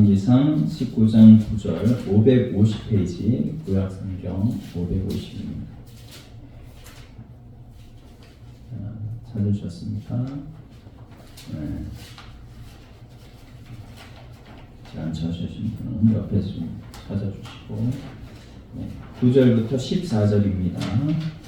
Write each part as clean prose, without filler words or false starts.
열왕기상 19장 9절 550페이지 구약성경 550입니다. 찾으셨습니까? 네. 안 찾으신 분은 옆에서 좀 찾아주시고, 네. 9절부터 14절입니다.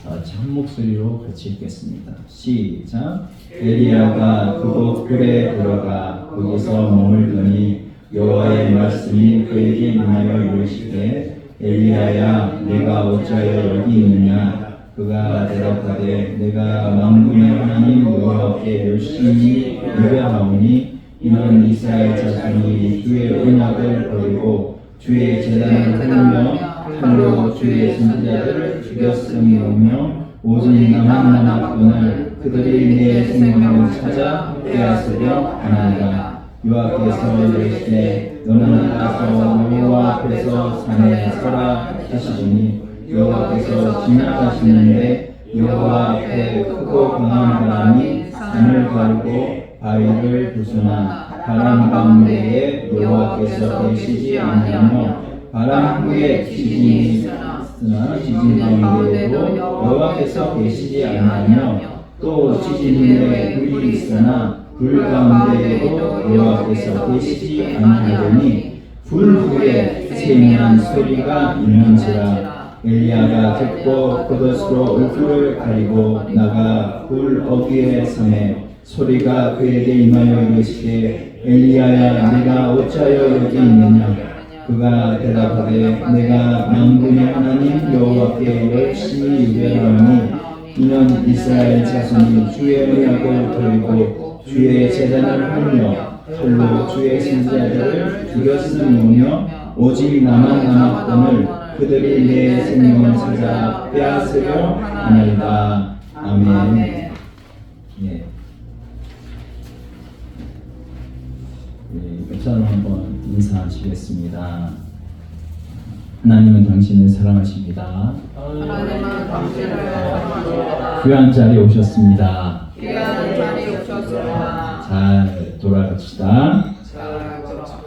한 목소리로 같이 읽겠습니다. 시작. 엘리야가 그곳 굴에 들어가 거기서 머물더니 여호와의 말씀이 그에게 임하여 이르시되 엘리야야 내가 어찌하여 여기 있느냐. 그가 대답하되 내가 만군의 하나님 여호와께 열심히 예배하오니 이는 이스라엘 자손이 주의 언약을 버리고 주의 제단을 헐며 칼로 주의 선지자들을 죽였음이오며 오직 나만 남았거늘 그들이 내 생명을 찾아 빼앗으려 하나이다. 여호와께서 이르시되 너는 가서 여호와 앞에서 산에 서라 하시더니 여호와께서 지나가시는데 여호와 앞에 크고 강한 바람이 산을 가르고 바위를 부수나 바람 가운데에 여호와께서 계시지 아니하며 바람 후에 지진이 있으나 지진 가운데에도 여호와께서 계시지 아니하며 또 지진 후에 불이 있으나 불 가운데에도 여호와께서 계시지 아니하더니 불 후에 세미한 소리가 있는지라. 엘리야가 듣고 그것으로 얼굴을 가리고 나가 불 어귀에 서매 소리가 그에게 임하여 이르시되 엘리야야 네가 어찌하여 여기 있느냐. 그가 대답하되 내가 만군의 하나님 여호와께 열심히 예배하오니 이는 이스라엘 자손이 주의 언약을 버리고 주의 제단을 헐며 칼로 주의 선지자들을 죽였음이오며 오직 나만 남았거늘 그들이 내 생명을 찾아 빼앗으려 하나이다. 아멘. 예. 옆사람 한번 인사하시겠습니다. 하나님은 당신을 사랑하십니다. 하나님은 당신을 사랑하십니다. 귀한 자리에 오셨습니다. 귀한 자리에 오셨습니다. 잘 돌아갑시다. 잘 돌아갑시다.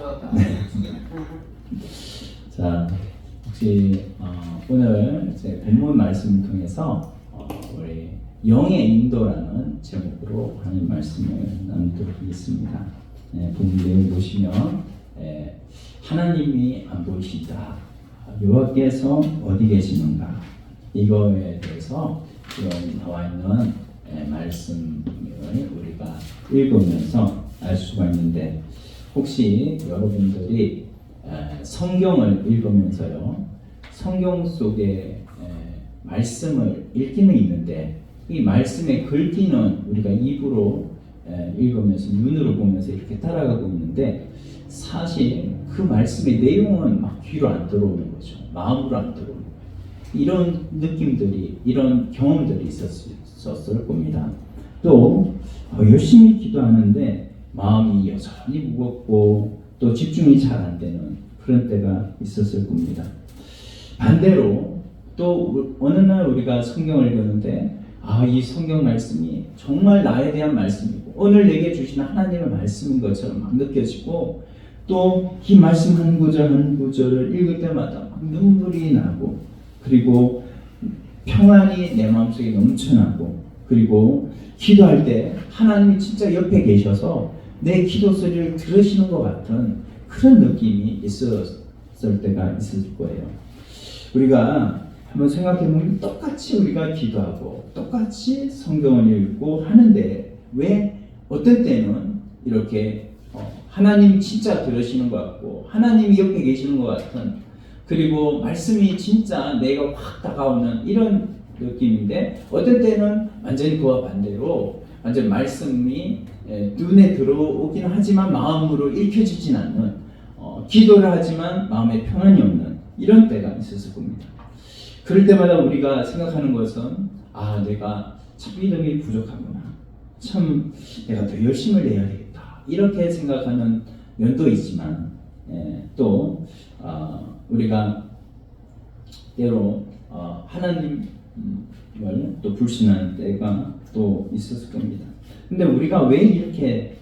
자, 혹시 오늘 제 본문 말씀을 통해서 우리 영의 인도라는 제목으로 하나님 말씀을 나누도록 하겠습니다. 본문 내용 보시면 하나님이 안 보이시다. 여호와께서 어디 계시는가? 이거에 대해서 여기 나와 있는 말씀을 우리가 읽으면서 알 수가 있는데, 혹시 여러분들이 성경을 읽으면서요, 성경 속에 말씀을 읽기는 있는데 이 말씀의 글귀는 우리가 입으로 읽으면서 눈으로 보면서 이렇게 따라가고 있는데, 사실 그 말씀의 내용은 막 귀로 안 들어오는 거죠. 마음으로 안 들어오는 거예요. 이런 느낌들이, 이런 경험들이 있었을 겁니다. 또 열심히 기도하는데 마음이 여전히 무겁고 또 집중이 잘 안 되는 그런 때가 있었을 겁니다. 반대로 또 어느 날 우리가 성경을 읽었는데 이 성경 말씀이 정말 나에 대한 말씀이고 오늘 내게 주신 하나님의 말씀인 것처럼 막 느껴지고, 또 이 말씀 한 구절 한 구절을 읽을 때마다 막 눈물이 나고, 그리고 평안이 내 마음속에 넘쳐나고, 그리고 기도할 때 하나님이 진짜 옆에 계셔서 내 기도 소리를 들으시는 것 같은 그런 느낌이 있었을 때가 있을 거예요. 우리가 한번 생각해보면 똑같이 우리가 기도하고 똑같이 성경을 읽고 하는데 왜 어떤 때는 이렇게 하나님이 진짜 들으시는 것 같고 하나님이 옆에 계시는 것 같은, 그리고 말씀이 진짜 내가 확 다가오는 이런 느낌인데, 어떤 때는 완전히 그와 반대로 완전 말씀이 눈에 들어오긴 하지만 마음으로 읽혀지진 않는, 기도를 하지만 마음에 평안이 없는 이런 때가 있었을 겁니다. 그럴 때마다 우리가 생각하는 것은 내가 참 믿음이 부족하구나, 참 내가 더 열심을 내야 되겠다, 이렇게 생각하는 면도 있지만, 또 우리가 때로 하나님을 또 불신하는 때가 또 있었을 겁니다. 근데 우리가 왜 이렇게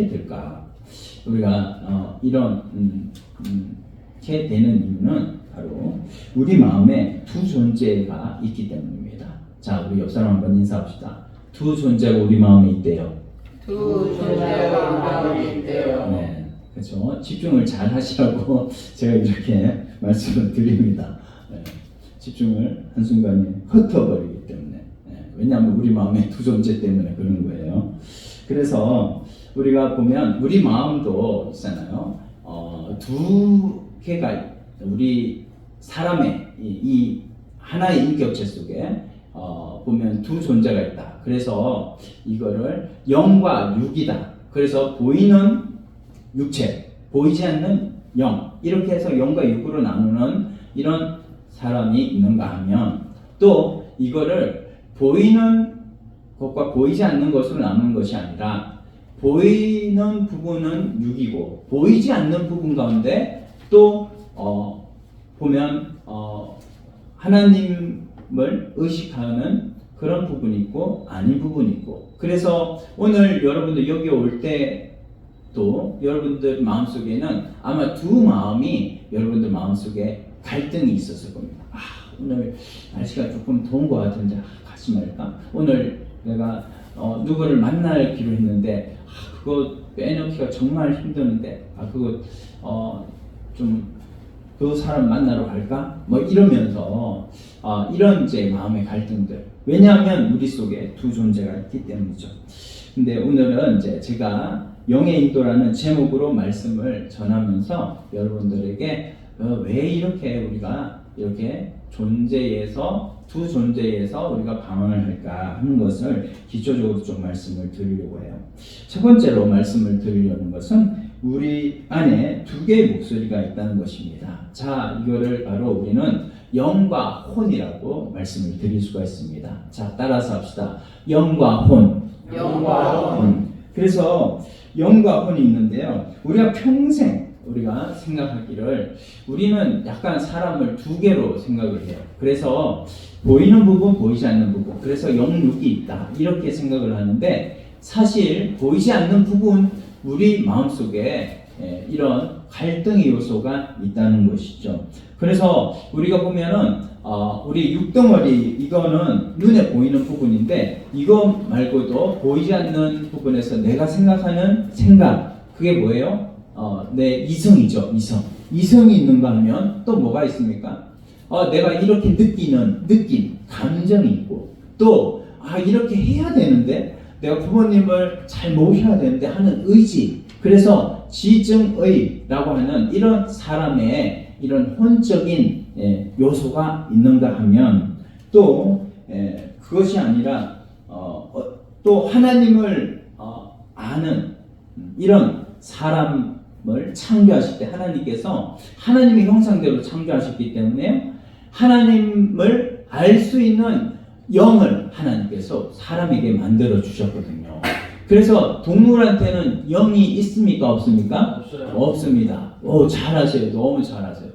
될까? 우리가 이런 게 되는 이유는 바로 우리 마음에 두 존재가 있기 때문입니다. 자, 우리 옆 사람 한번 인사합시다. 두 존재가 우리 마음에 있대요. 두 존재가 마음에 있대요. 네, 그렇죠. 집중을 잘 하시라고 제가 이렇게 말씀을 드립니다. 네, 집중을 한순간에 흩어버리기 때문에. 네, 왜냐하면 우리 마음에 두 존재 때문에 그런 거예요. 그래서 우리가 보면 우리 마음도 있잖아요. 두 개가 우리 사람의 이 하나의 인격체 속에 보면 두 존재가 있다. 그래서 이거를 영과 육이다. 그래서 보이는 육체, 보이지 않는 영, 이렇게 해서 영과 육으로 나누는 이런 사람이 있는가 하면, 또 이거를 보이는 것과 보이지 않는 것으로 나누는 것이 아니라 보이는 부분은 육이고 보이지 않는 부분 가운데 또 보면 하나님을 의식하는 그런 부분이 있고 아닌 부분이 있고, 그래서 오늘 여러분들 여기 올 때도 여러분들 마음속에는 아마 두 마음이 여러분들 마음속에 갈등이 있었을 겁니다. 오늘 날씨가 조금 더운 것 같은데 가지 말까? 오늘 내가 누구를 만나기로 했는데 그거 빼놓기가 정말 힘드는데 그거 좀 그 사람 만나러 갈까? 뭐 이러면서 이런 이제 마음의 갈등들. 왜냐하면 우리 속에 두 존재가 있기 때문이죠. 근데 오늘은 이제 제가 영의 인도라는 제목으로 말씀을 전하면서 여러분들에게 왜 이렇게 우리가 이렇게 두 존재에서 우리가 방황을 할까 하는 것을 기초적으로 좀 말씀을 드리려고 해요. 첫 번째로 말씀을 드리려는 것은 우리 안에 두 개의 목소리가 있다는 것입니다. 자, 이거를 바로 우리는 영과 혼이라고 말씀을 드릴 수가 있습니다. 자, 따라서 합시다. 영과 혼. 영과 혼. 그래서 영과 혼이 있는데요. 우리가 평생 우리가 생각하기를 우리는 약간 사람을 두 개로 생각을 해요. 그래서 보이는 부분, 보이지 않는 부분. 그래서 영육이 있다. 이렇게 생각을 하는데 사실 보이지 않는 부분, 우리 마음속에 이런 갈등의 요소가 있다는 것이죠. 그래서 우리가 보면은 우리 육덩어리 이거는 눈에 보이는 부분인데 이거 말고도 보이지 않는 부분에서 내가 생각하는 생각, 그게 뭐예요? 내 이성이죠. 이성이 있는가 하면 또 뭐가 있습니까? 내가 이렇게 느끼는 느낌, 감정이 있고, 또 이렇게 해야 되는데 내가 부모님을 잘 모셔야 되는데 하는 의지. 그래서 지증의라고 하는 이런 사람의 이런 혼적인 요소가 있는가 하면 또 그것이 아니라 또 하나님을 아는 이런 사람을 창조하실 때 하나님께서 하나님의 형상대로 창조하셨기 때문에 하나님을 알 수 있는 영을 하나님께서 사람에게 만들어 주셨거든요. 그래서 동물한테는 영이 있습니까? 없습니까? 없어요. 없습니다. 잘하세요. 너무 잘하세요.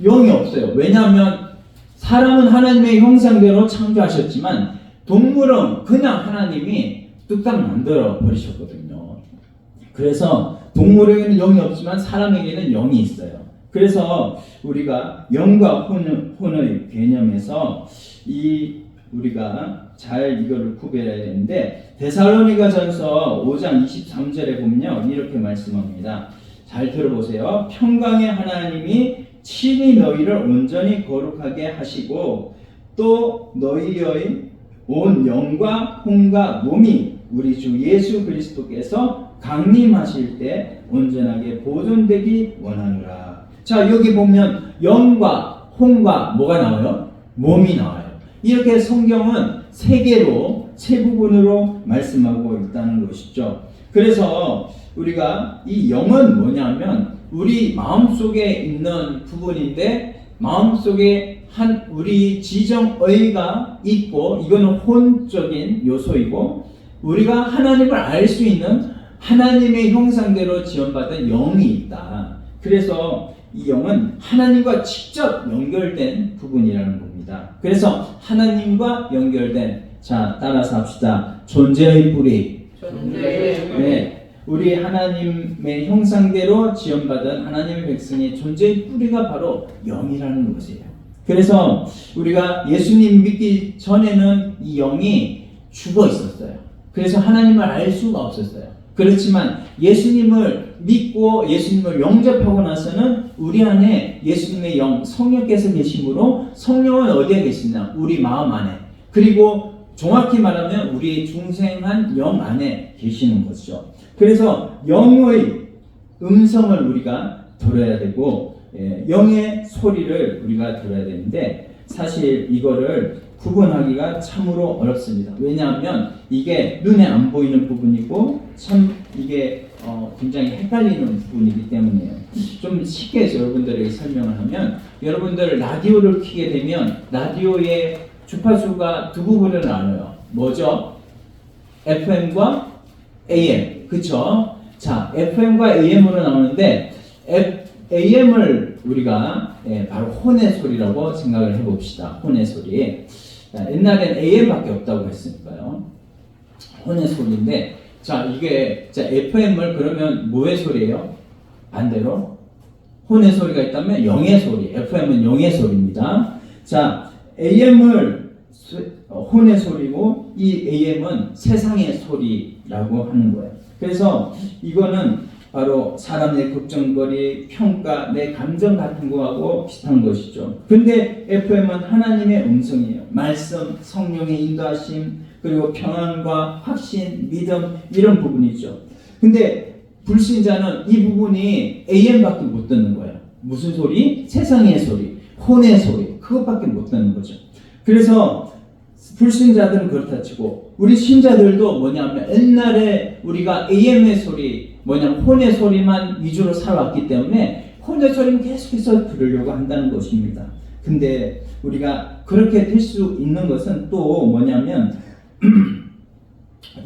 영이 없어요. 왜냐하면 사람은 하나님의 형상대로 창조하셨지만 동물은 그냥 하나님이 뚝딱 만들어 버리셨거든요. 그래서 동물에게는 영이 없지만 사람에게는 영이 있어요. 그래서 우리가 영과 혼의 개념에서 우리가 잘 이거를 구별해야 되는데, 데살로니가전서 5장 23절에 보면요 이렇게 말씀합니다. 잘 들어보세요. 평강의 하나님이 친히 너희를 온전히 거룩하게 하시고 또 너희의 온 영과 혼과 몸이 우리 주 예수 그리스도께서 강림하실 때 온전하게 보존되기 원하노라. 자, 여기 보면 영과 혼과 뭐가 나와요? 몸이 나와요. 이렇게 성경은 세 개로, 세 부분으로 말씀하고 있다는 것이죠. 그래서 우리가 이 영은 뭐냐면 우리 마음속에 있는 부분인데, 마음속에 우리 지정의가 있고, 이거는 혼적인 요소이고, 우리가 하나님을 알 수 있는 하나님의 형상대로 지원받은 영이 있다. 그래서 이 영은 하나님과 직접 연결된 부분이라는 겁니다. 그래서 하나님과 연결된, 자, 따라서 합시다. 존재의 뿌리. 존재의 네, 우리 하나님의 형상대로 지원받은 하나님의 백성의 존재의 뿌리가 바로 영이라는 것이에요. 그래서 우리가 예수님 믿기 전에는 이 영이 죽어 있었어요. 그래서 하나님을 알 수가 없었어요. 그렇지만 예수님을 믿고 예수님을 영접하고 나서는 우리 안에 예수님의 영, 성령께서 계심으로 성령은 어디에 계시냐? 우리 마음 안에. 그리고 정확히 말하면 우리의 중생한 영 안에 계시는 것이죠. 그래서 영의 음성을 우리가 들어야 되고 영의 소리를 우리가 들어야 되는데 사실 이거를 구분하기가 참으로 어렵습니다. 왜냐하면 이게 눈에 안 보이는 부분이고 참 이게 굉장히 헷갈리는 부분이기 때문이에요. 좀 쉽게 해서 여러분들에게 설명을 하면 여러분들 라디오를 켜게 되면 라디오의 주파수가 두 부분을 나눠요. 뭐죠? FM과 AM. 그쵸? 자, FM과 AM으로 나오는데 AM을 우리가 바로 혼의 소리라고 생각을 해봅시다. 혼의 소리. 옛날엔 AM밖에 없다고 했으니까요. 혼의 소리인데 자 이게 자 FM을 그러면 뭐의 소리예요? 반대로 혼의 소리가 있다면 영의 소리. FM은 영의 소리입니다. 자 AM을 혼의 소리고 이 AM은 세상의 소리라고 하는 거예요. 그래서 이거는 바로 사람의 걱정거리, 평가, 내 감정 같은 거하고 비슷한 것이죠. 근데 FM은 하나님의 음성이에요. 말씀, 성령의 인도하심, 그리고 평안과 확신, 믿음 이런 부분이죠. 근데 불신자는 이 부분이 AM밖에 못 듣는 거예요. 무슨 소리? 세상의 소리, 혼의 소리, 그것밖에 못 듣는 거죠. 그래서 불신자들은 그렇다 치고 우리 신자들도 뭐냐면 옛날에 우리가 AM의 소리 뭐냐면 혼의 소리만 위주로 살아왔기 때문에 혼의 소리는 계속해서 들으려고 한다는 것입니다. 근데 우리가 그렇게 될 수 있는 것은 또 뭐냐면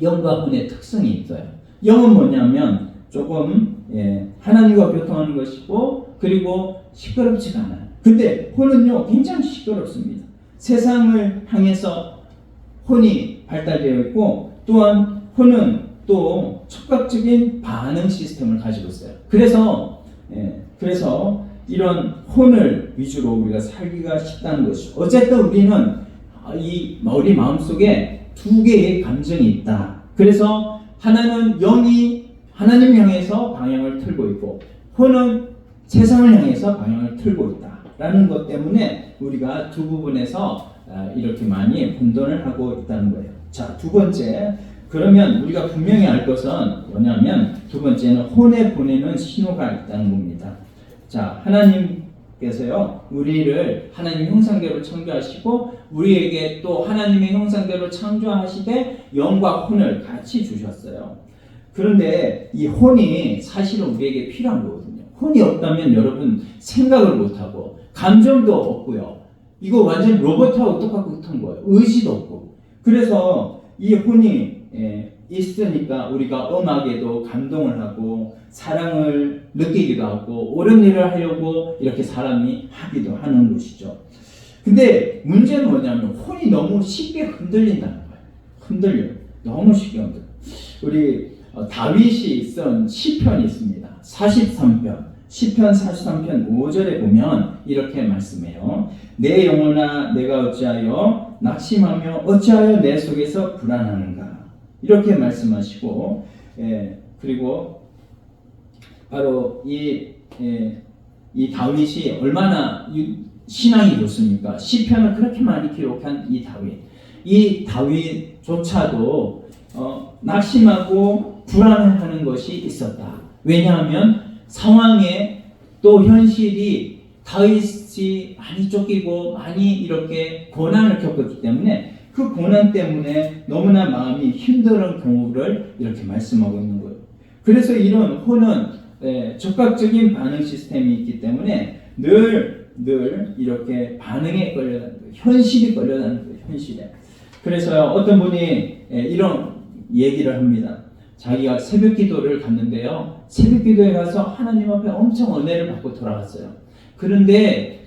영과 혼의 특성이 있어요. 영은 뭐냐면 조금 하나님과 교통하는 것이고 그리고 시끄럽지가 않아요. 근데 혼은요 굉장히 시끄럽습니다. 세상을 향해서 혼이 발달되어 있고 또한 혼은 또 촉각적인 반응 시스템을 가지고 있어요. 그래서 이런 혼을 위주로 우리가 살기가 쉽다는 것이죠. 어쨌든 우리는 우리 마음속에 두 개의 감정이 있다. 그래서 하나는 영이 하나님 향해서 방향을 틀고 있고 혼은 세상을 향해서 방향을 틀고 있다라는 것 때문에 우리가 두 부분에서 이렇게 많이 혼돈을 하고 있다는 거예요. 자, 두 번째, 그러면 우리가 분명히 알 것은 뭐냐면 두 번째는 혼에 보내는 신호가 있다는 겁니다. 자, 하나님께서요 우리를 하나님 형상대로 창조하시고 우리에게 또 하나님의 형상대로 창조하시되 영과 혼을 같이 주셨어요. 그런데 이 혼이 사실은 우리에게 필요한 거거든요. 혼이 없다면 여러분 생각을 못하고 감정도 없고요. 이거 완전 로봇하고 똑같은 거예요. 의지도 없고. 그래서 이 혼이 있으니까 우리가 음악에도 감동을 하고 사랑을 느끼기도 하고 옳은 일을 하려고 이렇게 사람이 하기도 하는 것이죠. 근데 문제는 뭐냐면 혼이 너무 쉽게 흔들린다는 거예요. 흔들려요. 너무 쉽게 흔들려요. 우리 다윗이 쓴 시편이 있습니다. 43편. 시편 43편 5절에 보면 이렇게 말씀해요. 내 영혼아 내가 어찌하여 낙심하며 어찌하여 내 속에서 불안하는가. 이렇게 말씀하시고 그리고 바로 이 다윗이 얼마나 신앙이 좋습니까? 시편을 그렇게 많이 기록한 이 다윗조차도 낙심하고 불안해하는 것이 있었다. 왜냐하면 상황에 또 현실이 다윗이 많이 쫓기고 많이 이렇게 고난을 겪었기 때문에 그 고난 때문에 너무나 마음이 힘든 경우를 이렇게 말씀하고 있는 거예요. 그래서 이런 혼은 적극적인 반응 시스템이 있기 때문에 늘 이렇게 반응에 걸려다는 거예요. 현실이 걸려다는 거예요. 현실에. 그래서 어떤 분이 이런 얘기를 합니다. 자기가 새벽 기도를 갔는데요. 새벽 기도에 가서 하나님 앞에 엄청 은혜를 받고 돌아갔어요. 그런데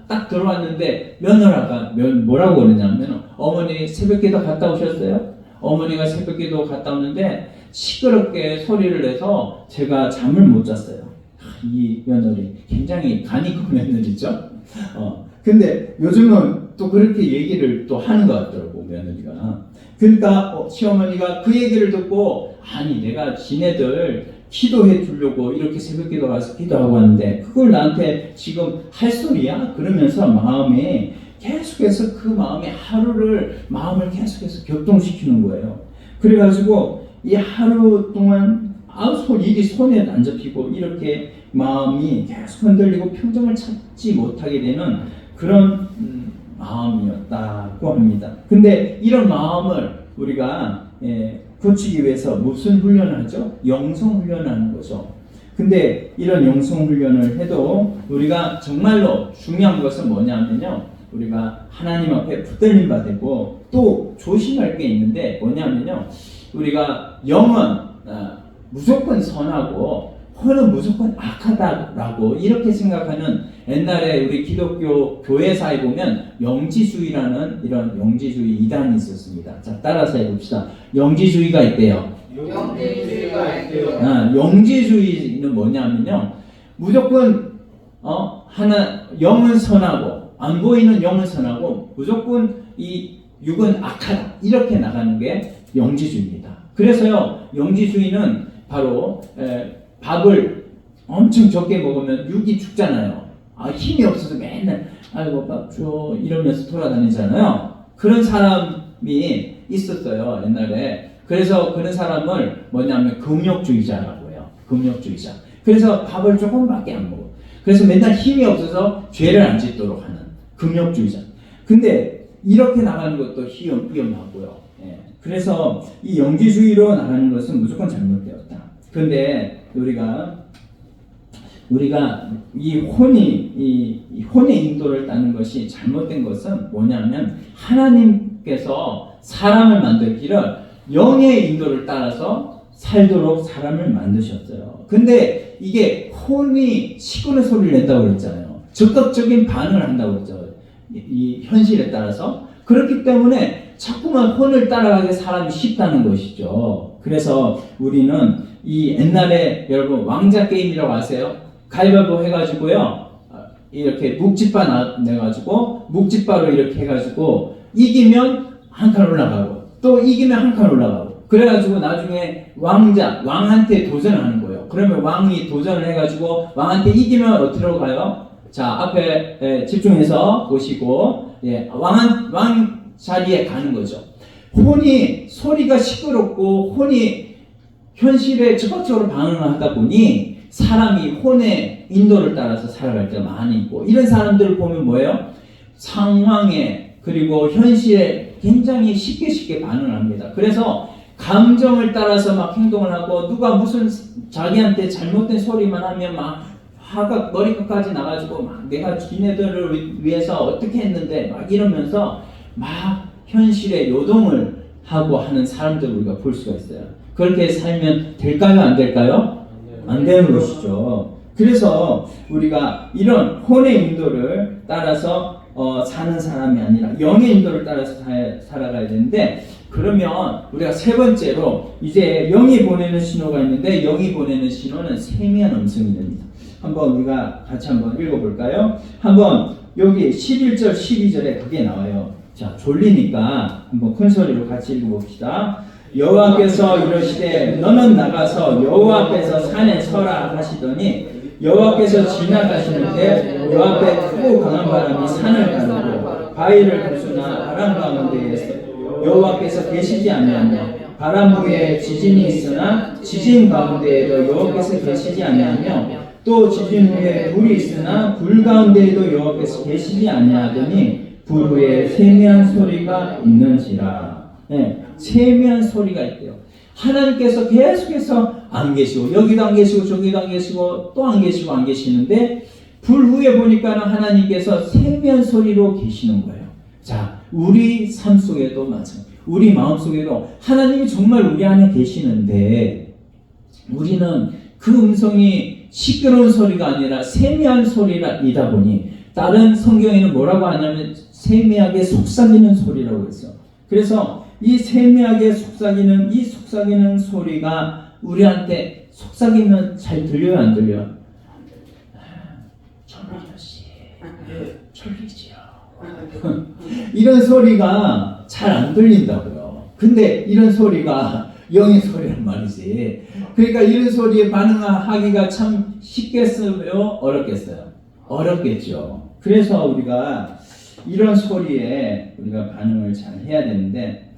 딱 들어왔는데 며느라가 뭐라고 그러냐면 어머니 새벽 기도 갔다 오셨어요? 어머니가 새벽 기도 갔다 오는데 시끄럽게 소리를 내서 제가 잠을 못 잤어요. 이 며느리 굉장히 간이 큰 며느리죠. 근데 요즘은 또 그렇게 얘기를 또 하는 것 같더라고, 며느리가. 그러니까 시어머니가 그 얘기를 듣고, 아니 내가 지네들 기도해 주려고 이렇게 새벽기도 가서 기도하고 왔는데 그걸 나한테 지금 할 소리야? 그러면서 마음에 계속해서 그 마음을 계속해서 격동시키는 거예요. 그래가지고 이 하루 동안 일이 손에 안 잡히고 이렇게 마음이 계속 흔들리고 평정을 찾지 못하게 되는 그런 마음이었다고 합니다. 근데 이런 마음을 우리가 고치기 위해서 무슨 훈련을 하죠? 영성 훈련을 하는 거죠. 근데 이런 영성 훈련을 해도 우리가 정말로 중요한 것은 뭐냐면요, 우리가 하나님 앞에 붙들림 받고 또 조심할 게 있는데 뭐냐면요, 우리가 영은 무조건 선하고 혼은 무조건 악하다라고 이렇게 생각하는, 옛날에 우리 기독교 교회사에 보면 영지주의라는 이런 영지주의 이단이 있었습니다. 자, 따라서 해봅시다. 영지주의가 있대요. 영지주의가 있대요. 영지주의는 뭐냐면요, 무조건 영은 선하고 안 보이는 영은 선하고 무조건 이 육은 악하다, 이렇게 나가는 게 영지주의입니다. 그래서요, 영지주의는 바로 밥을 엄청 적게 먹으면 육이 죽잖아요. 힘이 없어서 맨날 아이고 밥 줘 이러면서 돌아다니잖아요. 그런 사람이 있었어요, 옛날에. 그래서 그런 사람을 뭐냐면 금욕주의자라고 해요. 금욕주의자. 그래서 밥을 조금밖에 안 먹어. 그래서 맨날 힘이 없어서 죄를 안 짓도록 하는 금욕주의자. 근데 이렇게 나가는 것도 위험하고요. 그래서 이 영지주의로 나가는 것은 무조건 잘못되었다. 그런데 우리가 이 혼의 인도를 따는 것이 잘못된 것은 뭐냐면, 하나님께서 사람을 만들기를 영의 인도를 따라서 살도록 사람을 만드셨어요. 근데 이게 혼이 시끄러운 소리를 낸다고 그랬잖아요. 적극적인 반응을 한다고 그랬죠. 이 현실에 따라서. 그렇기 때문에 자꾸만 혼을 따라가게 사람이 쉽다는 것이죠. 그래서 우리는 이 옛날에 여러분 왕자 게임이라고 아세요? 가위바위보 해가지고요, 이렇게 묵찌바 내가지고 묵찌바로 이렇게 해가지고 이기면 한 칸 올라가고 또 이기면 한 칸 올라가고, 그래가지고 나중에 왕한테 도전을 하는 거예요. 그러면 왕이 도전을 해가지고 왕한테 이기면 어디로 가요? 자, 앞에 집중해서 보시고, 왕 자리에 가는 거죠. 혼이 소리가 시끄럽고 혼이 현실에 적극적으로 반응을 하다 보니 사람이 혼의 인도를 따라서 살아갈 때가 많이 있고, 이런 사람들을 보면 뭐예요? 상황에 그리고 현실에 굉장히 쉽게 반응을 합니다. 그래서 감정을 따라서 막 행동을 하고, 누가 무슨 자기한테 잘못된 소리만 하면 막 화가 머리끝까지 나가지고 막 내가 지네들을 위해서 어떻게 했는데 막 이러면서 막 현실에 요동을 하고 하는 사람들을 우리가 볼 수가 있어요. 그렇게 살면 될까요? 안 될까요? 안 되는 것이죠. 그래서 우리가 이런 혼의 인도를 따라서 사는 사람이 아니라 영의 인도를 따라서 살아가야 되는데, 그러면 우리가 세 번째로 이제 영이 보내는 신호가 있는데, 영이 보내는 신호는 세미한 음성이 됩니다. 한번 우리가 같이 한번 읽어볼까요? 한번 여기 11절 12절에 그게 나와요. 자, 졸리니까 한번 큰 소리로 같이 읽어봅시다. 여호와께서 이르시되 너는 나가서 여호와 앞에서 산에 서라 하시더니, 여호와께서 지나가시는데 요 앞에 크고 강한 바람이 산을 가르고 바위를 부수나 바람 가운데에서 여호와께서 계시지 아니하며, 바람 후에 지진이 있으나 지진 가운데에도 여호와께서 계시지 아니하며, 또 지진 후에 불이 있으나 불 가운데에도 여호와께서 계시지 아니하더니 불 후에 세미한 소리가 있는지라. 세미한 소리가 있대요. 하나님께서 계속해서 안 계시고, 여기도 안 계시고 저기도 안 계시고 또 안 계시고 안 계시는데, 불 후에 보니까는 하나님께서 세미한 소리로 계시는 거예요. 자, 우리 삶 속에도 마찬가지, 우리 마음 속에도 하나님이 정말 우리 안에 계시는데, 우리는 그 음성이 시끄러운 소리가 아니라 세미한 소리이다 보니, 다른 성경에는 뭐라고 하냐면 세미하게 속삭이는 소리라고 했어요. 그래서 이 세미하게 속삭이는 이 속삭이는 소리가 우리한테 속삭이면 잘 들려요, 안 들려요? 전화연 씨, 졸리지요. 이런 소리가 잘 안 들린다고요. 근데 이런 소리가 영의 소리란 말이지. 그러니까 이런 소리에 반응하기가 참 쉽겠어요? 어렵겠어요? 어렵겠죠. 그래서 우리가 이런 소리에 우리가 반응을 잘 해야 되는데,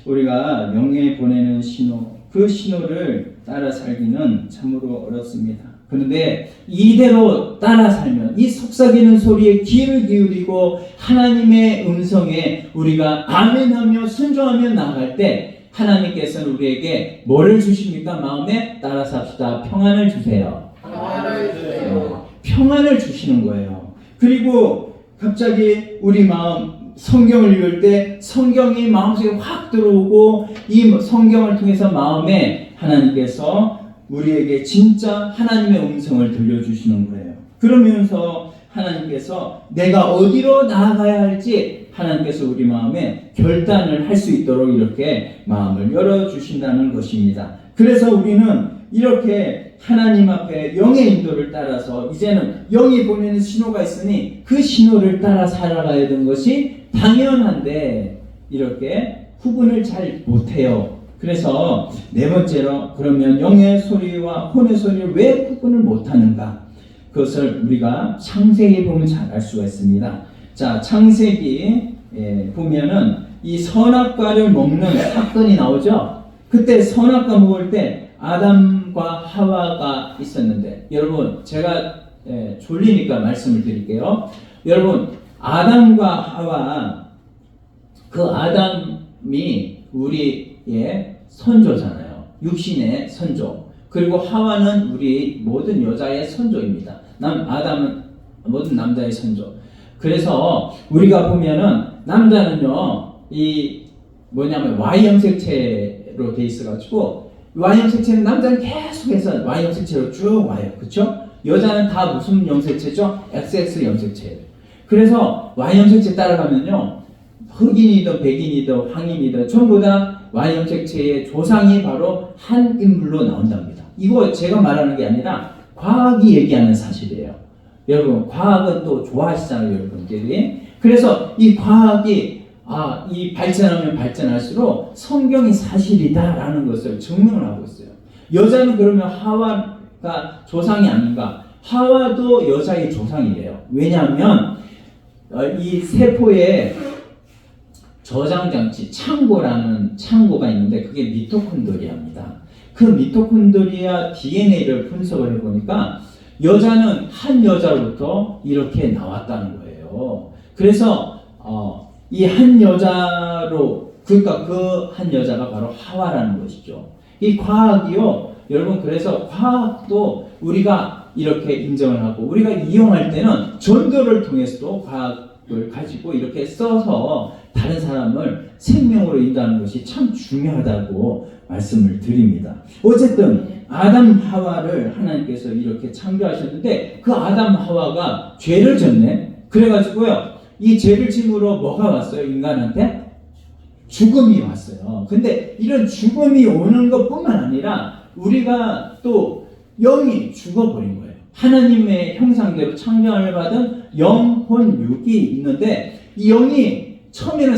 우리가 명예에 보내는 신호, 그 신호를 따라 살기는 참으로 어렵습니다. 그런데 이대로 따라 살면, 이 속삭이는 소리에 귀를 기울이고 하나님의 음성에 우리가 아멘하며 순종하며 나아갈 때 하나님께서는 우리에게 뭐를 주십니까? 마음에 따라 삽시다. 평안을 주세요. 평안을 주세요. 평안을 주시는 거예요. 그리고 갑자기 우리 마음, 성경을 읽을 때 성경이 마음속에 확 들어오고 이 성경을 통해서 마음에 하나님께서 우리에게 진짜 하나님의 음성을 들려주시는 거예요. 그러면서 하나님께서 내가 어디로 나아가야 할지 하나님께서 우리 마음에 결단을 할 수 있도록 이렇게 마음을 열어주신다는 것입니다. 그래서 우리는 이렇게 하나님 앞에 영의 인도를 따라서, 이제는 영이 보내는 신호가 있으니 그 신호를 따라 살아가야 되는 것이 당연한데 이렇게 구분을 잘 못해요. 그래서 네 번째로, 그러면 영의 소리와 혼의 소리를 왜 구분을 못하는가? 그것을 우리가 창세기 보면 잘 알 수가 있습니다. 자, 창세기 보면은 이 선악과를 먹는 사건이 나오죠. 그때 선악과 먹을 때 아담과 하와가 있었는데, 여러분 제가 졸리니까 말씀을 드릴게요. 여러분, 아담과 하와, 그 아담이 우리의 선조잖아요. 육신의 선조. 그리고 하와는 우리 모든 여자의 선조입니다. 아담은 모든 남자의 선조. 그래서 우리가 보면은 남자는요, 뭐냐면 Y형색체로 돼 있어가지고, Y형색체는 남자는 계속해서 Y형색체로 쭉 와요. 그쵸? 여자는 다 무슨 형색체죠? XX 형색체예요. 그래서 Y형색체 따라가면요, 흑인이든 백인이든 황인이든 전부 다 Y형색체의 조상이 바로 한 인물로 나온답니다. 이거 제가 말하는 게 아니라 과학이 얘기하는 사실이에요. 여러분, 과학은 또 좋아하시잖아요, 여러분들이. 그래서 이 과학이 이 발전하면 발전할수록 성경이 사실이다라는 것을 증명을 하고 있어요. 여자는 그러면 하와가 조상이 아닌가? 하와도 여자의 조상이래요. 왜냐하면 이 세포에 저장장치, 창고라는 창고가 있는데 그게 미토콘드리아입니다. 그 미토콘드리아 DNA를 분석을 해보니까 여자는 한 여자로부터 이렇게 나왔다는 거예요. 그래서 이 한 여자로, 그러니까 그 한 여자가 바로 하와라는 것이죠. 이 과학이요, 여러분, 그래서 과학도 우리가 이렇게 인정을 하고, 우리가 이용할 때는 전도를 통해서도 과학을 가지고 이렇게 써서 다른 사람을 생명으로 인도하는 것이 참 중요하다고 말씀을 드립니다. 어쨌든 아담 하와를 하나님께서 이렇게 창조하셨는데, 그 아담 하와가 죄를 졌네. 그래가지고요, 이 죄를 짐으로 뭐가 왔어요? 인간한테? 죽음이 왔어요. 근데 이런 죽음이 오는 것뿐만 아니라 우리가 또 영이 죽어버린 거예요. 하나님의 형상대로 창조함을 받은 영, 혼, 육이 있는데, 이 영이 처음에는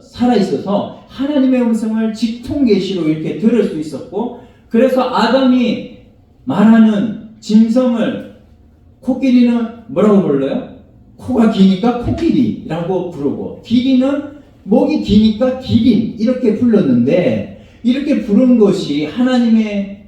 살아있어서 하나님의 음성을 직통계시로 이렇게 들을 수 있었고, 그래서 아담이 말하는 짐승을, 코끼리는 뭐라고 불러요? 코가 기니까 코끼리라고 부르고, 기린은 목이 기니까 기린, 이렇게 불렀는데, 이렇게 부른 것이 하나님의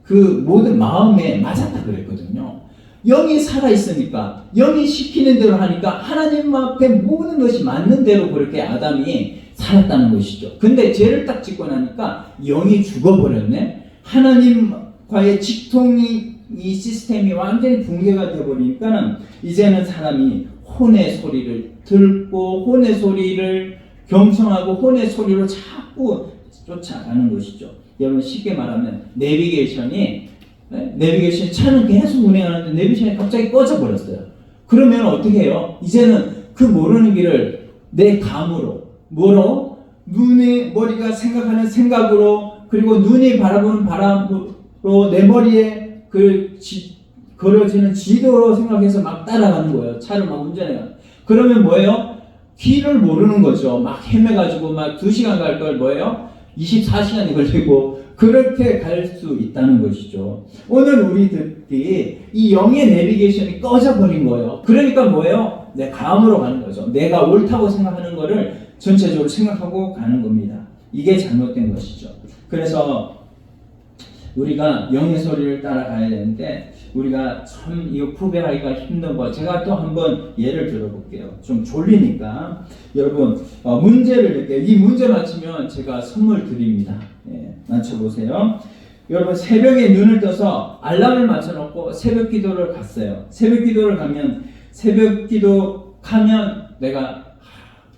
그 모든 마음에 맞았다 그랬거든요. 영이 살아있으니까, 영이 시키는 대로 하니까 하나님 앞에 모든 것이 맞는 대로 그렇게 아담이 살았다는 것이죠. 근데 죄를 딱 짓고 나니까 영이 죽어버렸네. 하나님과의 직통이, 이 시스템이 완전히 붕괴가 되어버리니까는 이제는 사람이 혼의 소리를 듣고 혼의 소리를 경청하고 혼의 소리로 자꾸 쫓아가는 것이죠. 여러분, 쉽게 말하면 내비게이션이 차는 계속 운행하는데 내비게이션이 갑자기 꺼져 버렸어요. 그러면 어떻게 해요? 이제는 그 모르는 길을 내 감으로, 뭐로? 눈이 머리가 생각하는 생각으로 그리고 눈이 바라보는 바람으로 내 머리에 걸어지는 지도로 생각해서 막 따라가는 거예요. 차를 막 운전해요. 그러면 뭐예요? 길을 모르는 거죠. 막 헤매가지고 막 2시간 갈 걸 뭐예요? 24시간이 걸리고 그렇게 갈 수 있다는 것이죠. 오늘 우리들이 이 영의 내비게이션이 꺼져버린 거예요. 그러니까 뭐예요? 내 감으로 가는 거죠. 내가 옳다고 생각하는 거를 전체적으로 생각하고 가는 겁니다. 이게 잘못된 것이죠. 그래서 우리가 영의 소리를 따라가야 되는데 우리가 참 이거 구별하기가 힘든 거. 제가 또 한번 예를 들어볼게요. 좀 졸리니까 여러분 문제를 낼게요. 이 문제 맞히면 제가 선물 드립니다. 예, 맞춰보세요. 여러분 새벽에 눈을 떠서 알람을 맞춰놓고 새벽 기도를 갔어요. 새벽 기도를 가면 내가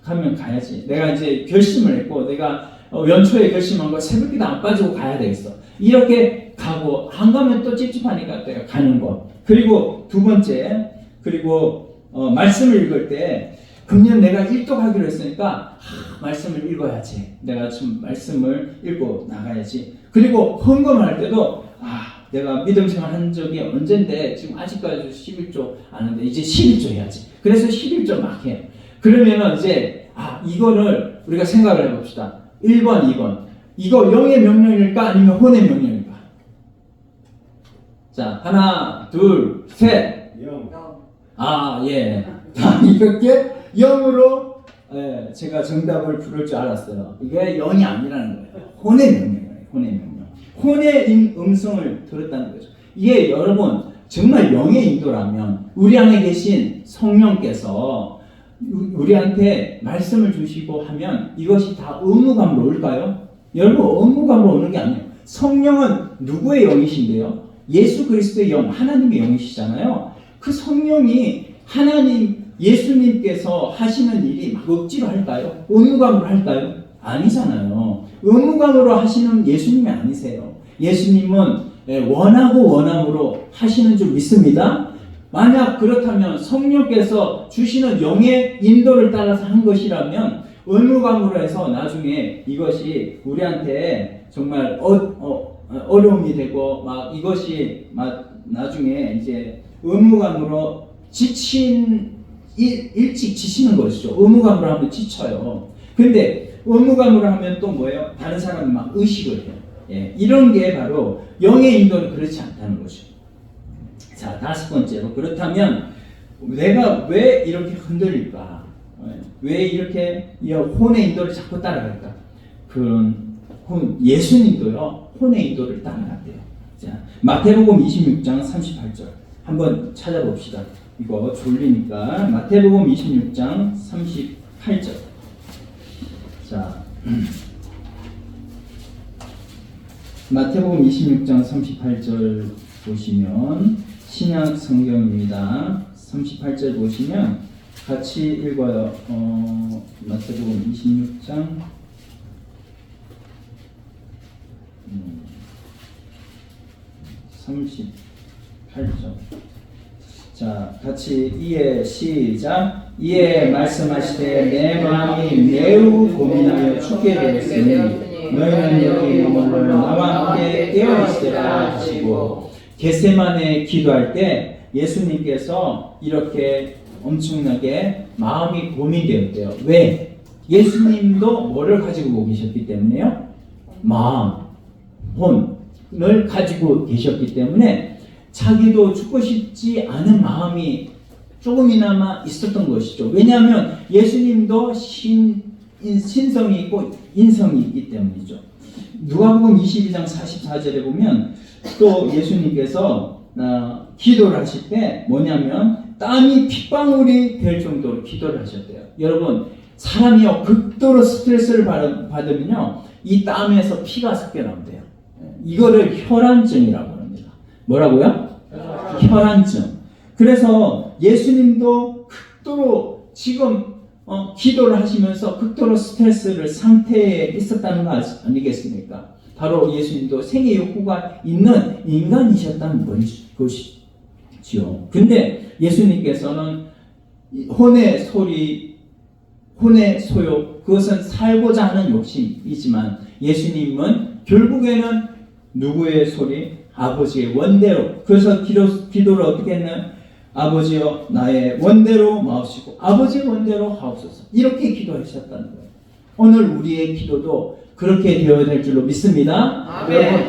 가면 가야지. 내가 이제 결심을 했고 내가 연초에 결심한 거 새벽 기도 안 빠지고 가야 되겠어. 이렇게 가고 안 가면 또 찝찝하니까 내가 가는 거. 그리고 두 번째, 그리고 말씀을 읽을 때 금년 내가 일독하기로 했으니까 말씀을 읽어야지. 내가 좀 말씀을 읽고 나가야지. 그리고 헌금할 때도 내가 믿음 생활 한 적이 언젠데 지금 아직까지 11조 안 하는데 이제 11조 해야지. 그래서 11조 막 해요. 그러면은 이제 이거를 우리가 생각을 해봅시다. 1번, 2번. 이거 영의 명령일까 아니면 혼의 명령일까? 자, 하나, 둘, 셋. 영. 예. 이렇게 영으로 제가 정답을 부를 줄 알았어요. 이게 영이 아니라는 거예요. 혼의 명령이에요. 혼의 명령. 혼의 음성을 들었다는 거죠. 이게 여러분 정말 영의 인도라면 우리 안에 계신 성령께서 우리한테 말씀을 주시고 하면 이것이 다 의무감으로 올까요? 여러분 의무감으로 오는 게 아니에요. 성령은 누구의 영이신데요? 예수 그리스도의 영, 하나님의 영이시잖아요. 그 성령이 예수님께서 하시는 일이 막 억지로 할까요? 의무감으로 할까요? 아니잖아요. 의무감으로 하시는 예수님이 아니세요. 예수님은 원하고 원함으로 하시는 줄 믿습니다. 만약 그렇다면 성령께서 주시는 영의 인도를 따라서 한 것이라면 의무감으로 해서 나중에 이것이 우리한테 정말 어려움이 되고 막 이것이 막 나중에 이제 의무감으로 일찍 지치는 것이죠. 의무감으로 하면 지쳐요. 근데 의무감으로 하면 또 뭐예요? 다른 사람은 막 의식을 해요. 예, 이런 게 바로 영의 인도는 그렇지 않다는 거죠. 자, 5번째로 그렇다면 내가 왜 이렇게 흔들릴까? 왜 이렇게 혼의 인도를 자꾸 따라갈까? 예수님도요 혼의 인도를 따라갔대요. 자, 마태복음 26장 38절 한번 찾아봅시다. 이거 졸리니까 마태복음 26장 38절. 자, 마태복음 26장 38절 보시면 신약 성경입니다. 38절 보시면 같이 읽어요. 마태복음 26장 38절. 자, 같이 이에 시작. 이에 말씀하시되 내 마음이 매우 고민하여 죽게 되었으니 너희는 여기 머물러 나와 함께 깨어 있으라 하시고. 겟세마네 기도할 때 예수님께서 이렇게 엄청나게 마음이 고민되었대요. 왜? 예수님도 뭐를 가지고 계셨기 때문에요? 마음, 혼을 가지고 계셨기 때문에 자기도 죽고 싶지 않은 마음이 조금이나마 있었던 것이죠. 왜냐하면 예수님도 신성이 있고 인성이 있기 때문이죠. 누가복음 22장 44절에 보면 또 예수님께서 기도를 하실 때 뭐냐면 땀이 핏방울이 될 정도로 기도를 하셨대요. 여러분 사람이요 극도로 스트레스를 받으면요 이 땀에서 피가 섞여 나온대요. 이거를 혈안증이라고 합니다. 뭐라고요? 혈안증. 그래서 예수님도 극도로 지금 기도를 하시면서 극도로 스트레스를 상태에 있었다는 거 아니겠습니까? 바로 예수님도 생애 욕구가 있는 인간이셨다는 것이죠. 근데 예수님께서는 혼의 소욕, 그것은 살고자 하는 욕심이지만 예수님은 결국에는 누구의 소리? 아버지의 원대로. 그래서 기도를 어떻게 했나요? 아버지여 나의 원대로 마옵시고 아버지의 원대로 하옵소서. 이렇게 기도하셨다는 거예요. 오늘 우리의 기도도 그렇게 되어야 될 줄로 믿습니다. 아멘. 여러분,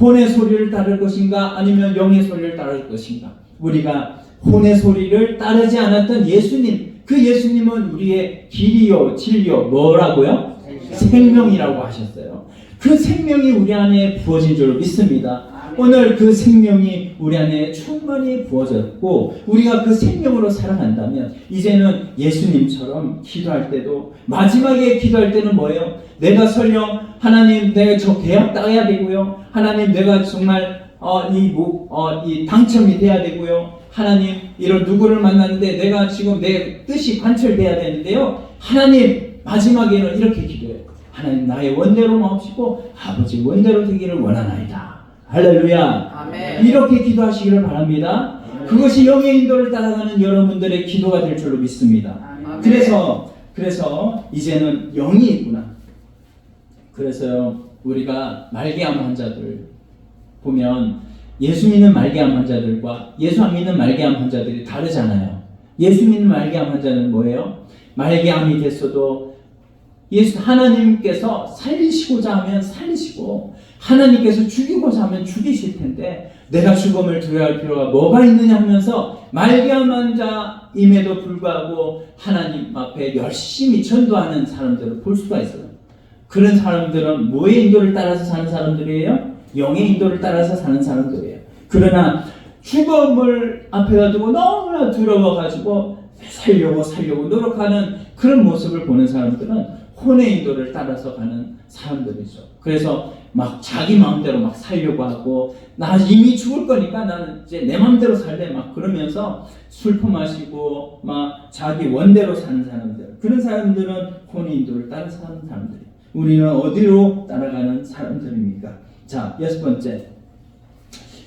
혼의 소리를 따를 것인가 아니면 영의 소리를 따를 것인가? 우리가 혼의 소리를 따르지 않았던 예수님, 그 예수님은 우리의 길이요 진리요 뭐라고요? 생명이라고 하셨어요. 그 생명이 우리 안에 부어진 줄로 믿습니다. 오늘 그 생명이 우리 안에 충만히 부어졌고 우리가 그 생명으로 살아간다면 이제는 예수님처럼 기도할 때도 마지막에 기도할 때는 뭐예요? 내가 설령 하나님 내가 저 계약 따야 되고요. 하나님 내가 정말 이 당첨이 돼야 되고요. 하나님 이런 누구를 만났는데 내가 지금 내 뜻이 관철돼야 되는데요. 하나님 마지막에는 이렇게 기도해요. 하나님 나의 원대로 마옵시고 아버지 원대로 되기를 원하나이다. 할렐루야. 아멘. 이렇게 기도하시기를 바랍니다. 그것이 영의 인도를 따라가는 여러분들의 기도가 될 줄로 믿습니다. 아멘. 그래서 이제는 영이 있구나. 그래서 우리가 말기암 환자들 보면 예수 믿는 말기암 환자들과 예수 안 믿는 말기암 환자들이 다르잖아요. 예수 믿는 말기암 환자는 뭐예요? 말기암이 됐어도 하나님께서 살리시고자 하면 살리시고 하나님께서 죽이고자 하면 죽이실 텐데 내가 죽음을 두려워할 필요가 뭐가 있느냐 하면서 말기암 환자임에도 불구하고 하나님 앞에 열심히 전도하는 사람들을 볼 수가 있어요. 그런 사람들은 뭐의 인도를 따라서 사는 사람들이에요? 영의 인도를 따라서 사는 사람들이에요. 그러나 죽음을 앞에다 두고 너무나 두려워가지고 살려고 노력하는 그런 모습을 보는 사람들은 혼의 인도를 따라서 가는 사람들이죠. 그래서 막 자기 마음대로 막 살려고 하고 나 이미 죽을 거니까 나는 이제 내 마음대로 살래 막 그러면서 술 퍼마시고 막 자기 원대로 사는 사람들, 그런 사람들은 혼의 인도를 따라서 사는 사람들이에요. 우리는 어디로 따라가는 사람들입니까? 자, 6번째.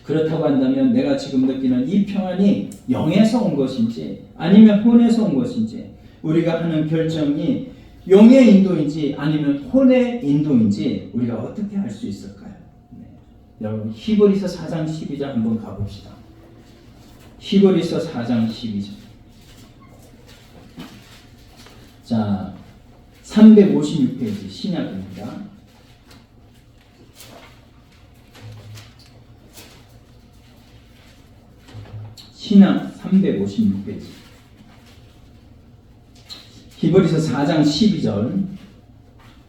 그렇다고 한다면 내가 지금 느끼는 이 평안이 영에서 온 것인지 아니면 혼에서 온 것인지 우리가 하는 결정이 영의 인도인지 아니면 혼의 인도인지 우리가 어떻게 할 수 있을까요? 네. 여러분 히브리서 4장 12절 한번 가봅시다. 히브리서 4장 12절. 자, 356페이지 신약입니다. 신약 356페이지. 히브리서 4장 12절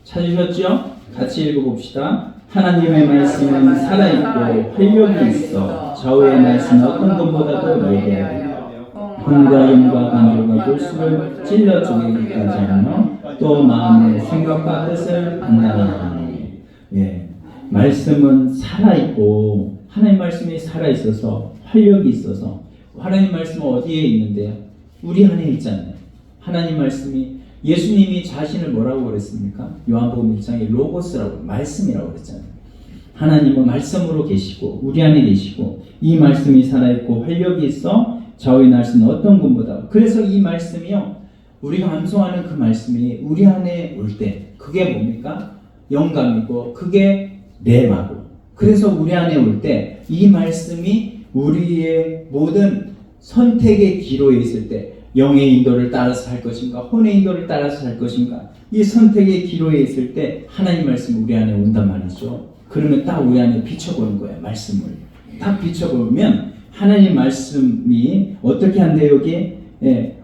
찾으셨죠? 같이 읽어봅시다. 하나님의 말씀은 살아있고 활력이 있어 좌우의 말씀은 어떤 것보다도 예리하고 혼과 영과 간절과 골수를 찔러 쪼개기까지 하며 또 마음의 생각과 뜻을 판단하노니. 예, 말씀은 살아있고 하나님 말씀이 살아있어서 활력이 있어서 하나님 말씀은 어디에 있는데요? 우리 안에 있잖아요. 하나님 말씀이 예수님이 자신을 뭐라고 그랬습니까? 요한복음 1장에 로고스라고 말씀이라고 그랬잖아요. 하나님은 말씀으로 계시고 우리 안에 계시고 이 말씀이 살아있고 활력이 있어 좌우의 날씨는 어떤 분보다. 그래서 이 말씀이요 우리가 암송하는 그 말씀이 우리 안에 올 때 그게 뭡니까? 영감이고 그게 렘하고 그래서 우리 안에 올 때 이 말씀이 우리의 모든 선택의 기로에 있을 때 영의 인도를 따라서 살 것인가 혼의 인도를 따라서 살 것인가 이 선택의 기로에 있을 때 하나님 말씀이 우리 안에 온단 말이죠. 그러면 딱 우리 안에 비춰보는 거예요. 말씀을 딱 비춰보면 하나님 말씀이 어떻게 한대요? 여기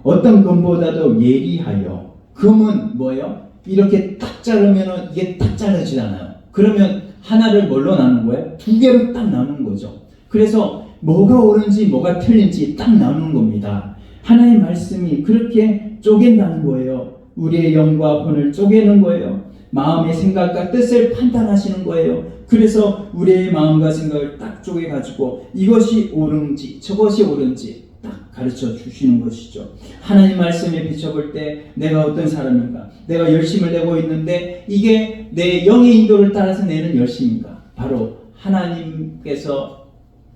어떤 것보다도 예리하여. 금은 뭐예요? 이렇게 딱 자르면 이게 딱 잘라지지 않아요. 그러면 하나를 뭘로 나누는 거예요? 두 개로 딱 나누는 거죠. 그래서 뭐가 옳은지 뭐가 틀린지 딱 나누는 겁니다. 하나님의 말씀이 그렇게 쪼갠다는 거예요. 우리의 영과 혼을 쪼개는 거예요. 마음의 생각과 뜻을 판단하시는 거예요. 그래서 우리의 마음과 생각을 딱 쪼개가지고 이것이 옳은지 저것이 옳은지 딱 가르쳐 주시는 것이죠. 하나님 말씀에 비춰볼 때 내가 어떤 사람인가? 내가 열심을 내고 있는데 이게 내 영의 인도를 따라서 내는 열심인가? 바로 하나님께서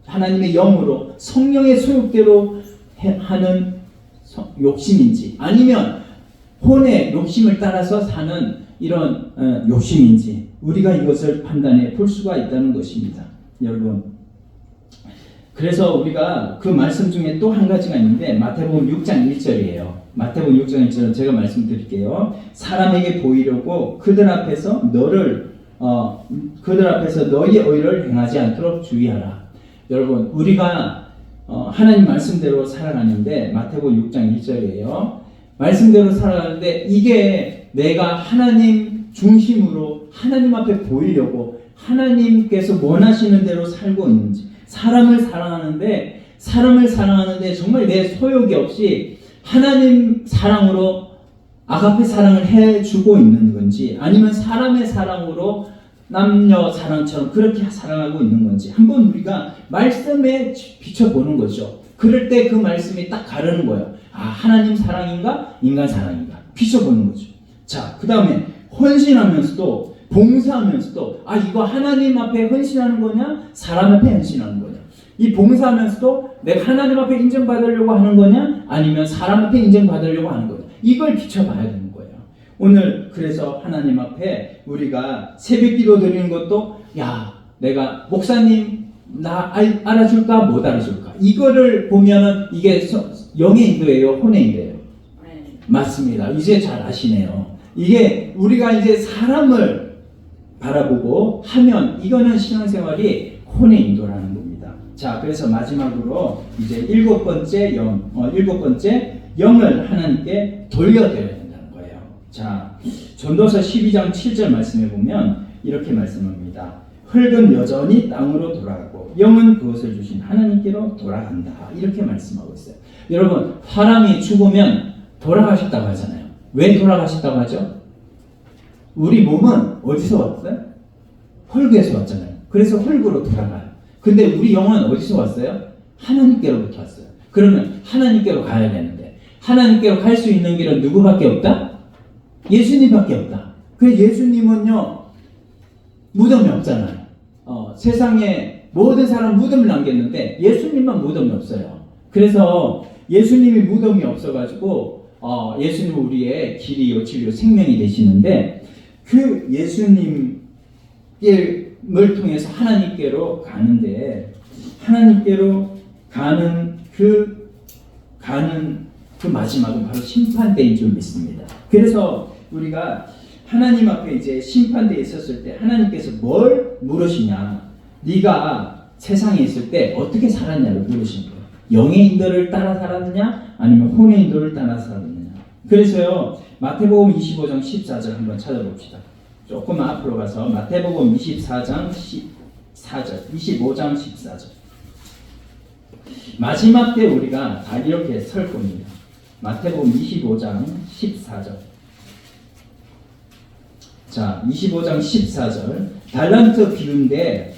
하나님의 영으로 성령의 소욕대로 하는 욕심인지 아니면 혼의 욕심을 따라서 사는 이런 욕심인지 우리가 이것을 판단해 볼 수가 있다는 것입니다. 여러분, 그래서 우리가 그 말씀 중에 또 한 가지가 있는데 마태복음 6장 1절이에요. 마태복음 6장 1절은 제가 말씀드릴게요. 사람에게 보이려고 그들 앞에서 너희의 의를 행하지 않도록 주의하라. 여러분, 우리가 하나님 말씀대로 살아가는데 마태복음 6장 1절이에요. 말씀대로 살아가는데 이게 내가 하나님 중심으로 하나님 앞에 보이려고 하나님께서 원하시는 대로 살고 있는지, 사람을 사랑하는데 정말 내 소욕이 없이 하나님 사랑으로 아가페 사랑을 해주고 있는 건지, 아니면 사람의 사랑으로 남녀 사랑처럼 그렇게 사랑하고 있는 건지 한번 우리가 말씀에 비춰보는 거죠. 그럴 때 그 말씀이 딱 가르는 거예요. 아, 하나님 사랑인가 인간 사랑인가 비춰보는 거죠. 자, 그 다음에 헌신하면서도 봉사하면서도 이거 하나님 앞에 헌신하는 거냐 사람 앞에 헌신하는 거냐, 이 봉사하면서도 내가 하나님 앞에 인정받으려고 하는 거냐 아니면 사람 앞에 인정받으려고 하는 거냐, 이걸 비춰봐야 되는 거예요. 오늘 그래서 하나님 앞에 우리가 새벽기도 드리는 것도 내가 목사님 나 알아줄까 못 알아줄까, 이거를 보면은 이게 영의 인도예요 혼의 인도예요? 맞습니다. 이제 잘 아시네요. 이게 우리가 이제 사람을 바라보고 하면 이거는 신앙생활이 혼의 인도라는 겁니다. 자, 그래서 마지막으로 이제 일곱 번째 영을 하나님께 돌려드려야 된다는 거예요. 자, 전도서 12장 7절 말씀해 보면 이렇게 말씀합니다. 흙은 여전히 땅으로 돌아가고 영은 그것을 주신 하나님께로 돌아간다. 이렇게 말씀하고 있어요. 여러분, 사람이 죽으면 돌아가셨다고 하잖아요. 왜 돌아가셨다고 하죠? 우리 몸은 어디서 왔어요? 흙에서 왔잖아요. 그래서 흙으로 돌아가요. 근데 우리 영은 어디서 왔어요? 하나님께로부터 왔어요. 그러면 하나님께로 가야 되는데 하나님께로 갈 수 있는 길은 누구밖에 없다? 예수님밖에 없다. 그래서 예수님은요 무덤이 없잖아요. 세상에 모든 사람 무덤을 남겼는데 예수님만 무덤이 없어요. 그래서 예수님이 무덤이 없어가지고 예수님은 우리의 길이요 진리요 생명이 되시는데 그 예수님을 통해서 하나님께로 가는데 하나님께로 가는 그 마지막은 바로 심판대인 줄 믿습니다. 그래서 우리가 하나님 앞에 이제 심판대에 있었을 때 하나님께서 뭘 물으시냐, 네가 세상에 있을 때 어떻게 살았냐를 물으신 거예요. 영의 인도를 따라 살았느냐 아니면 혼의 인도를 따라 살았느냐. 그래서요 마태복음 25장 14절 한번 찾아봅시다. 조금 앞으로 가서 마태복음 24장 14절 25장 14절 마지막 때 우리가 다 이렇게 설 겁니다. 마태복음 25장 14절. 자, 25장 14절 달란트 비유인데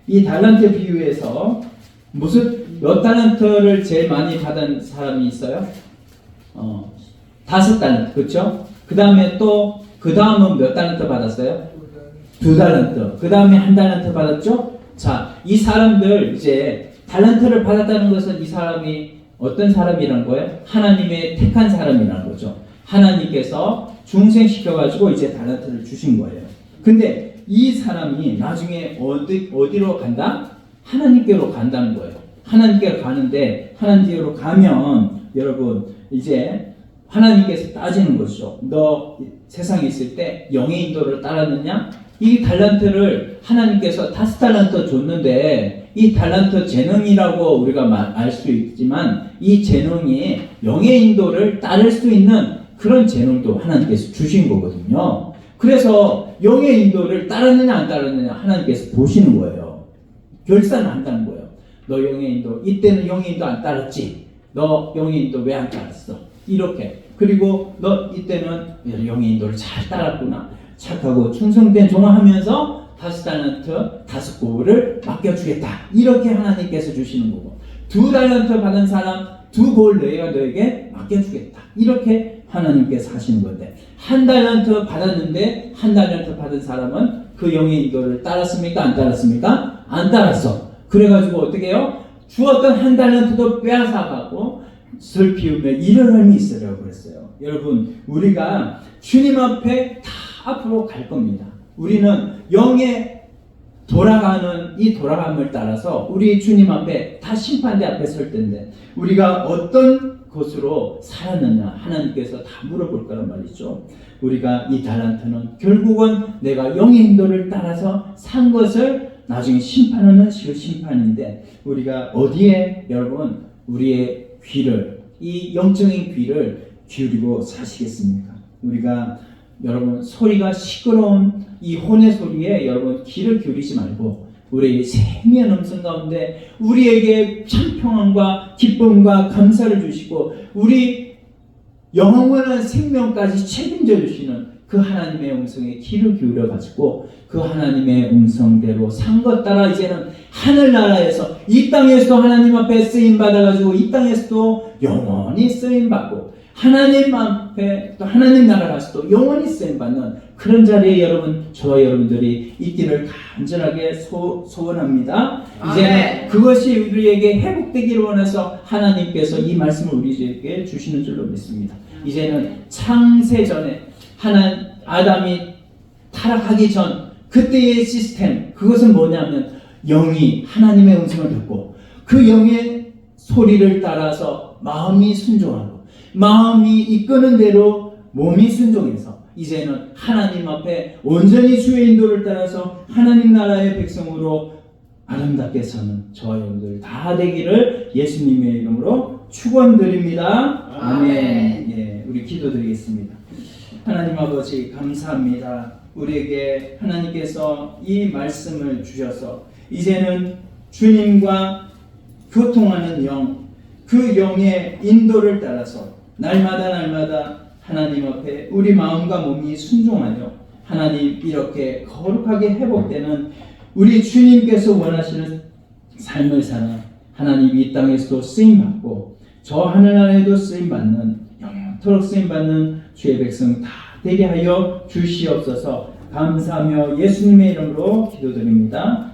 이 달란트 비유에서 몇 달란트를 제일 많이 받은 사람이 있어요? 5달란트, 그렇죠? 그 다음에 또 그 다음은 몇 달란트 받았어요? 2달란트. 그 다음에 1달란트 받았죠? 자, 이 사람들 이제 달란트를 받았다는 것은 이 사람이 어떤 사람이라는 거예요? 하나님의 택한 사람이라는 거죠. 하나님께서 중생시켜가지고 이제 달란트를 주신 거예요. 근데 이 사람이 나중에 어디로 간다? 하나님께로 간다는 거예요. 하나님께로 가는데 하나님께로 가면 여러분 이제 하나님께서 따지는 것이죠. 너 세상에 있을 때 영의 인도를 따랐느냐? 이 달란트를 하나님께서 5달란트 줬는데 이 달란트 재능이라고 우리가 알 수 있지만 이 재능이 영의 인도를 따를 수 있는 그런 재능도 하나님께서 주신 거거든요. 그래서 영의 인도를 따랐느냐 안 따랐느냐 하나님께서 보시는 거예요. 결산을 한다는 거예요. 너 영의 인도 이때는 영의 인도 안 따랐지? 너 영의 인도 왜 안 따랐어? 이렇게. 그리고 너 이때는 영의 인도를 잘 따랐구나. 착하고 충성된 종하면서 5달란트 5골을 맡겨주겠다. 이렇게 하나님께서 주시는 거고 2달란트 받은 사람 2골 내가 너에게 맡겨주겠다. 이렇게 하나님께서 하시는 건데 1달란트 받았는데 1달란트 받은 사람은 그 영의 인도를 따랐습니까? 안 따랐습니까? 안 따랐어. 그래가지고 어떻게 해요? 주었던 1달란트도 빼앗아가고 슬피우며 일어남이 있으라고 그랬어요. 여러분 우리가 주님 앞에 다 앞으로 갈 겁니다. 우리는 영의 돌아가는 이 돌아감을 따라서 우리 주님 앞에 다 심판대 앞에 설 텐데 우리가 어떤 것으로 살았느냐 하나님께서 다 물어볼 거란 말이죠. 우리가 이 달란트는 결국은 내가 영의 인도를 따라서 산 것을 나중에 심판하는 그 심판인데 우리가 어디에 여러분 우리의 귀를 이 영적인 귀를 기울이고 사시겠습니까? 우리가 여러분 소리가 시끄러운 이 혼의 소리에 여러분 귀를 기울이지 말고 우리 세미한 음성 가운데 우리에게 참 평안과 기쁨과 감사를 주시고 우리 영원한 생명까지 책임져 주시는 그 하나님의 음성에 귀를 기울여 가지고 그 하나님의 음성대로 산 것 따라 이제는 하늘나라에서 이 땅에서도 하나님 앞에 쓰임 받아 가지고 이 땅에서도 영원히 쓰임 받고 하나님 앞에 또 하나님 나라 가서도 영원히 쓰임 받는 그런 자리에 여러분 저와 여러분들이 있기를 간절하게 소원합니다. 이제는 그것이 우리에게 회복되기를 원해서 하나님께서 이 말씀을 우리에게 주시는 줄로 믿습니다. 이제는 창세 전에 아담이 타락하기 전 그때의 시스템 그것은 뭐냐면 영이 하나님의 음성을 듣고 그 영의 소리를 따라서 마음이 순종하고 마음이 이끄는 대로 몸이 순종해서 이제는 하나님 앞에 온전히 주의 인도를 따라서 하나님 나라의 백성으로 아름답게 사는 저와 여러분들 다 되기를 예수님의 이름으로 축원드립니다. 아멘. 예, 우리 기도드리겠습니다. 하나님 아버지 감사합니다. 우리에게 하나님께서 이 말씀을 주셔서 이제는 주님과 교통하는 영, 그 영의 인도를 따라서 날마다 하나님 앞에 우리 마음과 몸이 순종하여 하나님 이렇게 거룩하게 회복되는 우리 주님께서 원하시는 삶을 사는 하나님 이 땅에서도 쓰임받고 저 하늘나라에도 쓰임받는 영원토록 쓰임받는 주의 백성 다 되게 하여 주시옵소서. 감사하며 예수님의 이름으로 기도드립니다.